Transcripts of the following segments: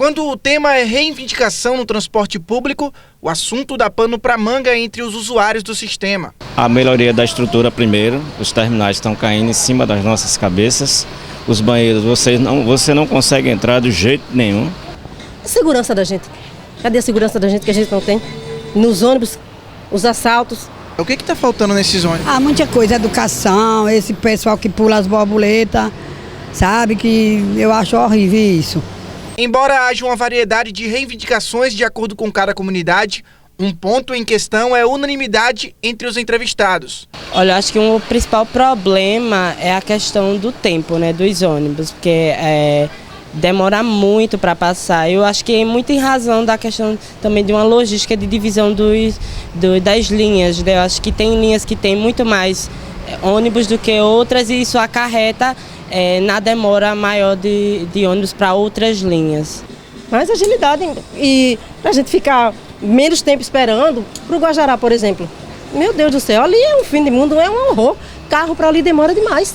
Quando o tema é reivindicação no transporte público, o assunto dá pano para manga entre os usuários do sistema. A melhoria da estrutura primeiro, os terminais estão caindo em cima das nossas cabeças, os banheiros você não consegue entrar de jeito nenhum. A segurança da gente, cadê a segurança da gente que a gente não tem? Nos ônibus, os assaltos. O que está faltando nesses ônibus? Muita coisa, educação, esse pessoal que pula as borboletas, sabe, que eu acho horrível isso. Embora haja uma variedade de reivindicações de acordo com cada comunidade, um ponto em questão é a unanimidade entre os entrevistados. Olha, eu acho que o principal problema é a questão do tempo, né, dos ônibus, porque demora muito para passar. Eu acho que é muito em razão da questão também de uma logística de divisão das linhas, né? Eu acho que tem linhas que tem muito mais ônibus do que outras e isso acarreta na demora maior de ônibus para outras linhas. Mais agilidade e para a gente ficar menos tempo esperando, para o Guajará, por exemplo. Meu Deus do céu, ali é um fim de mundo, é um horror. Carro para ali demora demais.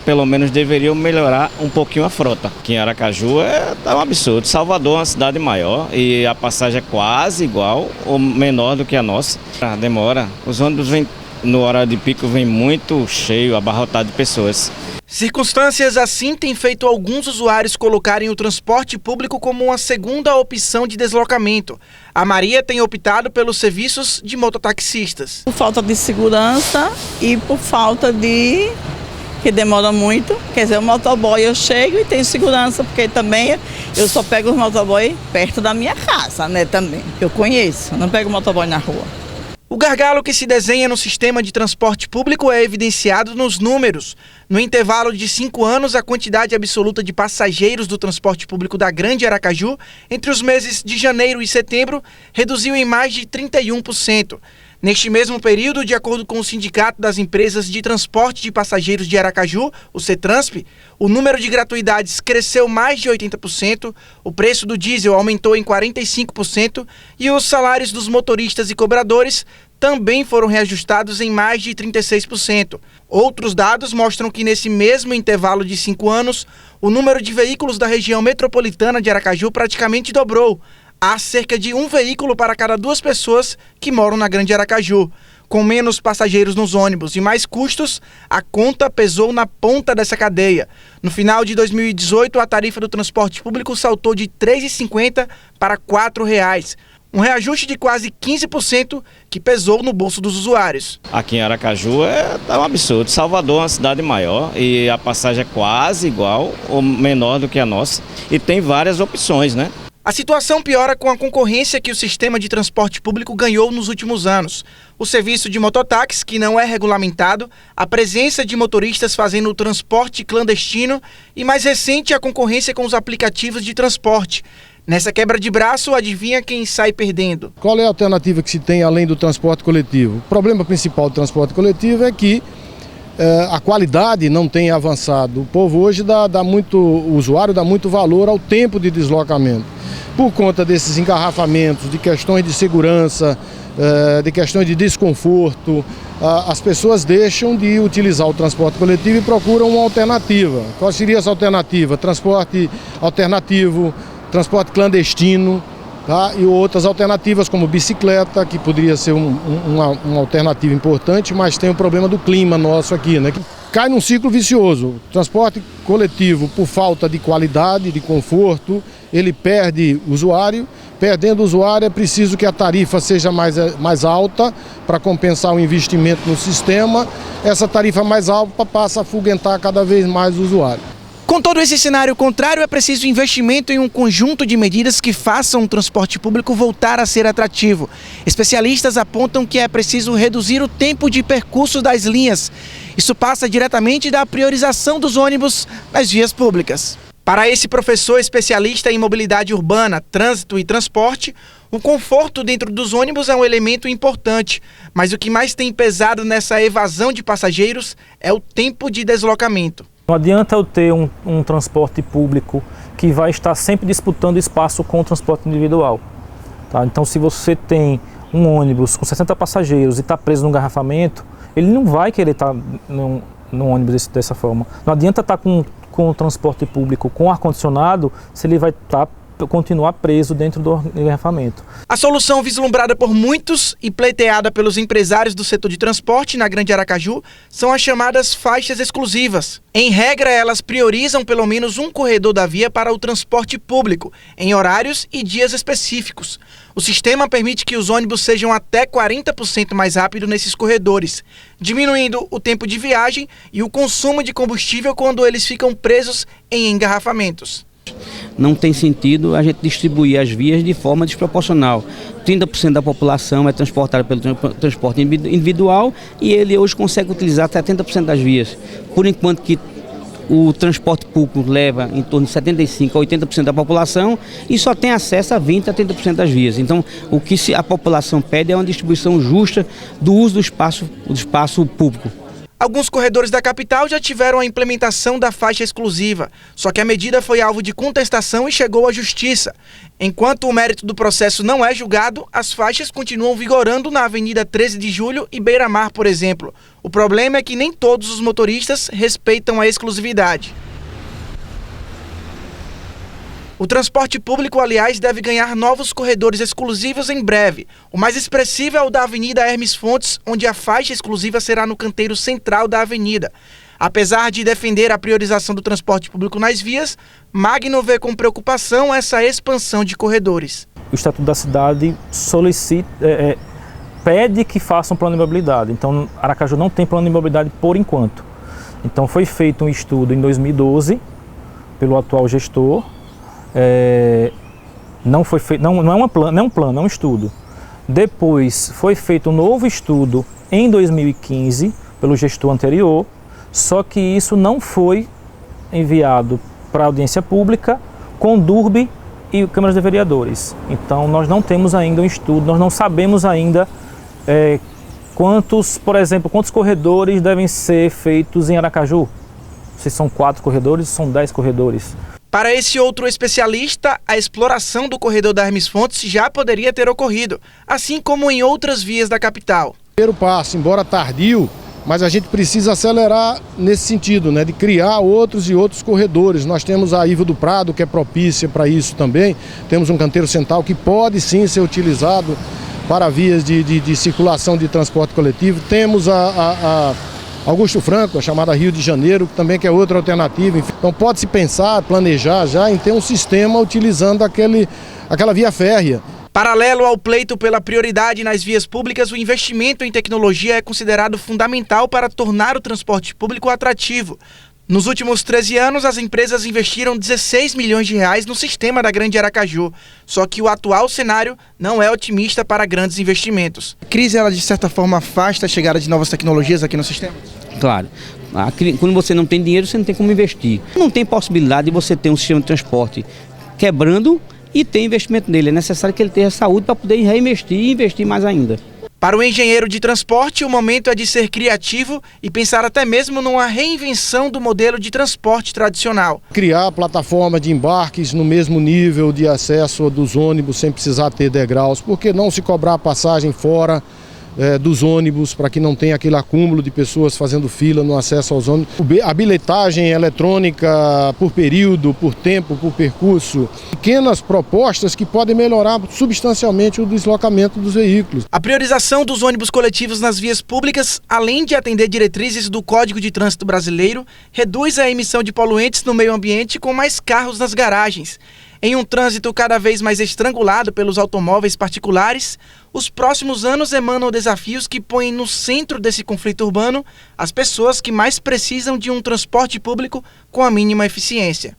Pelo menos deveriam melhorar um pouquinho a frota. Aqui em Aracaju tá um absurdo. Salvador é uma cidade maior e a passagem é quase igual ou menor do que a nossa. Demora. Os ônibus vêm no horário de pico, vem muito cheio, abarrotado de pessoas. Circunstâncias assim têm feito alguns usuários colocarem o transporte público como uma segunda opção de deslocamento. A Maria tem optado pelos serviços de mototaxistas. Por falta de segurança e por falta de... que demora muito, quer dizer, o motoboy eu chego e tenho segurança, porque também eu só pego os motoboy perto da minha casa, né, também, que eu conheço, eu não pego o motoboy na rua. O gargalo que se desenha no sistema de transporte público é evidenciado nos números. No intervalo de 5 anos, a quantidade absoluta de passageiros do transporte público da Grande Aracaju, entre os meses de janeiro e setembro, reduziu em mais de 31%. Neste mesmo período, de acordo com o Sindicato das Empresas de Transporte de Passageiros de Aracaju, o CETRANSP, o número de gratuidades cresceu mais de 80%, o preço do diesel aumentou em 45% e os salários dos motoristas e cobradores também foram reajustados em mais de 36%. Outros dados mostram que nesse mesmo intervalo de 5 anos, o número de veículos da região metropolitana de Aracaju praticamente dobrou. Há cerca de um veículo para cada 2 pessoas que moram na Grande Aracaju. Com menos passageiros nos ônibus e mais custos, a conta pesou na ponta dessa cadeia. No final de 2018, a tarifa do transporte público saltou de R$ 3,50 para R$ 4,00. Um reajuste de quase 15% que pesou no bolso dos usuários. Aqui em Aracaju tá um absurdo. Salvador é uma cidade maior e a passagem é quase igual ou menor do que a nossa. E tem várias opções, né? A situação piora com a concorrência que o sistema de transporte público ganhou nos últimos anos. O serviço de mototáxi, que não é regulamentado, a presença de motoristas fazendo o transporte clandestino e, mais recente, a concorrência com os aplicativos de transporte. Nessa quebra de braço, adivinha quem sai perdendo? Qual é a alternativa que se tem além do transporte coletivo? O problema principal do transporte coletivo é que a qualidade não tem avançado. O povo hoje o usuário dá muito valor ao tempo de deslocamento. Por conta desses engarrafamentos, de questões de segurança, de questões de desconforto, as pessoas deixam de utilizar o transporte coletivo e procuram uma alternativa. Qual seria essa alternativa? Transporte alternativo, transporte clandestino, tá? E outras alternativas como bicicleta, que poderia ser uma alternativa importante, mas tem o problema do clima nosso aqui, né? Que cai num ciclo vicioso. Transporte coletivo, por falta de qualidade, de conforto, ele perde usuário. Perdendo o usuário, é preciso que a tarifa seja mais alta para compensar o investimento no sistema. Essa tarifa mais alta passa a afugentar cada vez mais o usuário. Com todo esse cenário contrário, é preciso investimento em um conjunto de medidas que façam o transporte público voltar a ser atrativo. Especialistas apontam que é preciso reduzir o tempo de percurso das linhas. Isso passa diretamente da priorização dos ônibus nas vias públicas. Para esse professor especialista em mobilidade urbana, trânsito e transporte, o conforto dentro dos ônibus é um elemento importante, mas o que mais tem pesado nessa evasão de passageiros é o tempo de deslocamento. Não adianta eu ter um transporte público que vai estar sempre disputando espaço com o transporte individual. Tá? Então, se você tem um ônibus com 60 passageiros e está preso num engarrafamento, ele não vai querer estar num ônibus dessa forma. Não adianta estar com o transporte público com ar-condicionado se ele vai estar continuar preso dentro do engarrafamento. A solução vislumbrada por muitos e pleiteada pelos empresários do setor de transporte na Grande Aracaju são as chamadas faixas exclusivas. Em regra, elas priorizam pelo menos um corredor da via para o transporte público, em horários e dias específicos. O sistema permite que os ônibus sejam até 40% mais rápidos nesses corredores, diminuindo o tempo de viagem e o consumo de combustível quando eles ficam presos em engarrafamentos. Não tem sentido a gente distribuir as vias de forma desproporcional. 30% da população é transportada pelo transporte individual e ele hoje consegue utilizar 70% das vias. Por enquanto que o transporte público leva em torno de 75% a 80% da população e só tem acesso a 20% a 30% das vias. Então, o que a população pede é uma distribuição justa do uso do espaço público. Alguns corredores da capital já tiveram a implementação da faixa exclusiva, só que a medida foi alvo de contestação e chegou à justiça. Enquanto o mérito do processo não é julgado, as faixas continuam vigorando na Avenida 13 de Julho e Beira-Mar, por exemplo. O problema é que nem todos os motoristas respeitam a exclusividade. O transporte público, aliás, deve ganhar novos corredores exclusivos em breve. O mais expressivo é o da Avenida Hermes Fontes, onde a faixa exclusiva será no canteiro central da avenida. Apesar de defender a priorização do transporte público nas vias, Magno vê com preocupação essa expansão de corredores. O Estatuto da Cidade pede que faça um plano de mobilidade. Então, Aracaju não tem plano de mobilidade por enquanto. Então, foi feito um estudo em 2012 pelo atual gestor. Não foi feito, não é um plano, é um estudo. Depois foi feito um novo estudo em 2015 pelo gestor anterior, só que isso não foi enviado para a audiência pública com DURB e câmaras de vereadores. Então nós não temos ainda um estudo, nós não sabemos ainda quantos corredores devem ser feitos em Aracaju. Se são 4 corredores, são 10 corredores. Para esse outro especialista, a exploração do corredor da Hermes Fontes já poderia ter ocorrido, assim como em outras vias da capital. Primeiro passo, embora tardio, mas a gente precisa acelerar nesse sentido, né, de criar outros e outros corredores. Nós temos a Ivo do Prado, que é propícia para isso também. Temos um canteiro central que pode sim ser utilizado para vias de circulação de transporte coletivo. Temos a Augusto Franco, a chamada Rio de Janeiro, que também é outra alternativa. Então pode-se pensar, planejar já em ter um sistema utilizando aquela via férrea. Paralelo ao pleito pela prioridade nas vias públicas, o investimento em tecnologia é considerado fundamental para tornar o transporte público atrativo. Nos últimos 13 anos, as empresas investiram 16 milhões de reais no sistema da Grande Aracaju. Só que o atual cenário não é otimista para grandes investimentos. A crise, ela de certa forma afasta a chegada de novas tecnologias aqui no sistema? Claro. Quando você não tem dinheiro, você não tem como investir. Não tem possibilidade de você ter um sistema de transporte quebrando e ter investimento nele. É necessário que ele tenha saúde para poder reinvestir e investir mais ainda. Para o engenheiro de transporte, o momento é de ser criativo e pensar até mesmo numa reinvenção do modelo de transporte tradicional. Criar plataforma de embarques no mesmo nível de acesso dos ônibus sem precisar ter degraus. Por que não se cobrar passagem fora dos ônibus para que não tenha aquele acúmulo de pessoas fazendo fila no acesso aos ônibus? A bilhetagem eletrônica por período, por tempo, por percurso. Pequenas propostas que podem melhorar substancialmente o deslocamento dos veículos. A priorização dos ônibus coletivos nas vias públicas, além de atender diretrizes do Código de Trânsito Brasileiro, reduz a emissão de poluentes no meio ambiente com mais carros nas garagens. Em um trânsito cada vez mais estrangulado pelos automóveis particulares, os próximos anos emanam desafios que põem no centro desse conflito urbano as pessoas que mais precisam de um transporte público com a mínima eficiência.